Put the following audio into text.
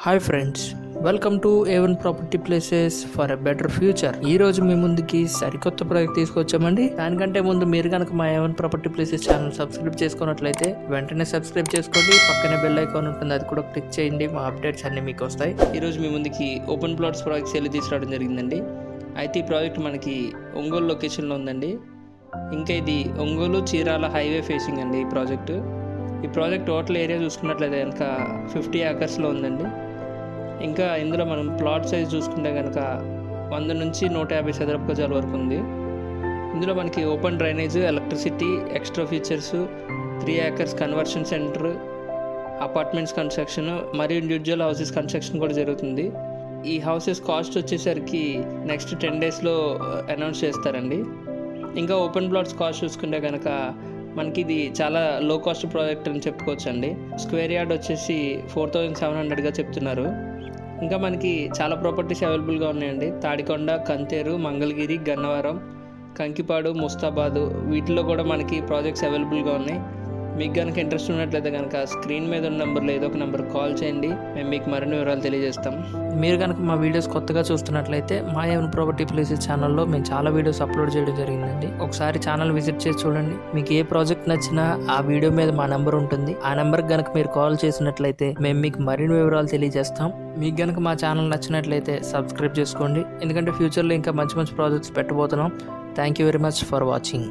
Hi friends, welcome to A1 property places for a better future. ఈ రోజు మీ ముందుకి సరికొత్త ప్రాజెక్ట్ తీసుకొచ్చామండి. దానికంటే ముందు మీరు కనుక మా A1 property places channel subscribe చేసుకున్నట్లయితే వెంటనే సబ్స్క్రైబ్ చేసుకోండి. పక్కనే బెల్ ఐకాన్ ఉంటుంది, అది కూడా క్లిక్ చేయండి. మా అప్డేట్స్ అన్ని మీకు వస్తాయి. ఈ రోజు మీ ముందుకి ఓపెన్ ప్లాట్స్ ప్రాజెక్ట్ సేల్ తీసుకురావడం జరిగిందండి. అయితే ఈ ప్రాజెక్ట్ మనకి ఒంగోలు లొకేషన్లో ఉందండి. ఇంకా ఇది ఒంగోలు చీరాల హైవే ఫేసింగ్ అండి ఈ ప్రాజెక్టు. ఈ ప్రాజెక్ట్ టోటల్ ఏరియా చూసుకున్నట్లయితే కనుక 50 acres ఉందండి. ఇంకా ఇందులో మనం ప్లాట్ సైజ్ చూసుకుంటే కనుక 100 నుంచి 150 చదరపు గజాల వరకు ఉంది. ఇందులో మనకి open drainage, electricity, extra features, 3 acres conversion centre, apartments construction మరియు ఇండివిజువల్ హౌసెస్ కన్స్ట్రక్షన్ కూడా జరుగుతుంది. ఈ హౌసెస్ కాస్ట్ వచ్చేసరికి నెక్స్ట్ 10 daysలో అనౌన్స్ చేస్తారండి. ఇంకా ఓపెన్ ప్లాట్స్ కాస్ట్ చూసుకుంటే కనుక మనకి ఇది చాలా లో కాస్ట్ ప్రాజెక్ట్ అని చెప్పుకోవచ్చు అండి. స్క్వేర్ యార్డ్ వచ్చేసి 4700గా చెప్తున్నారు. ఇంకా మనకి చాలా ప్రాపర్టీస్ అవైలబుల్గా ఉన్నాయండి. తాడికొండ, కంతేరు, మంగళగిరి, గన్నవరం, కంకిపాడు, ముస్తాబాదు వీటిలో కూడా మనకి ప్రాజెక్ట్స్ అవైలబుల్గా ఉన్నాయి. మీకు కనుక ఇంట్రెస్ట్ ఉన్నట్లయితే కనుక స్క్రీన్ మీద ఉన్న నెంబర్లో ఏదో ఒక నెంబర్ కాల్ చేయండి, మేము మీకు మరిన్ని వివరాలు తెలియజేస్తాం. మీరు కనుక మా వీడియోస్ కొత్తగా చూస్తున్నట్లయితే మా ఏవన్ ప్రాపర్టీ ప్లేసెస్ ఛానల్లో మేము చాలా వీడియోస్ అప్లోడ్ చేయడం జరిగిందండి. ఒకసారి ఛానల్ విజిట్ చేసి చూడండి. మీకు ఏ ప్రాజెక్ట్ నచ్చినా ఆ వీడియో మీద మా నెంబర్ ఉంటుంది. ఆ నెంబర్కి కనుక మీరు కాల్ చేసినట్లయితే మేము మీకు మరిన్ని వివరాలు తెలియజేస్తాం. మీకు కనుక మా ఛానల్ నచ్చినట్లయితే సబ్స్క్రైబ్ చేసుకోండి, ఎందుకంటే ఫ్యూచర్లో ఇంకా మంచి మంచి ప్రాజెక్ట్స్ పెట్టబోతున్నాం. Thank you very much for watching.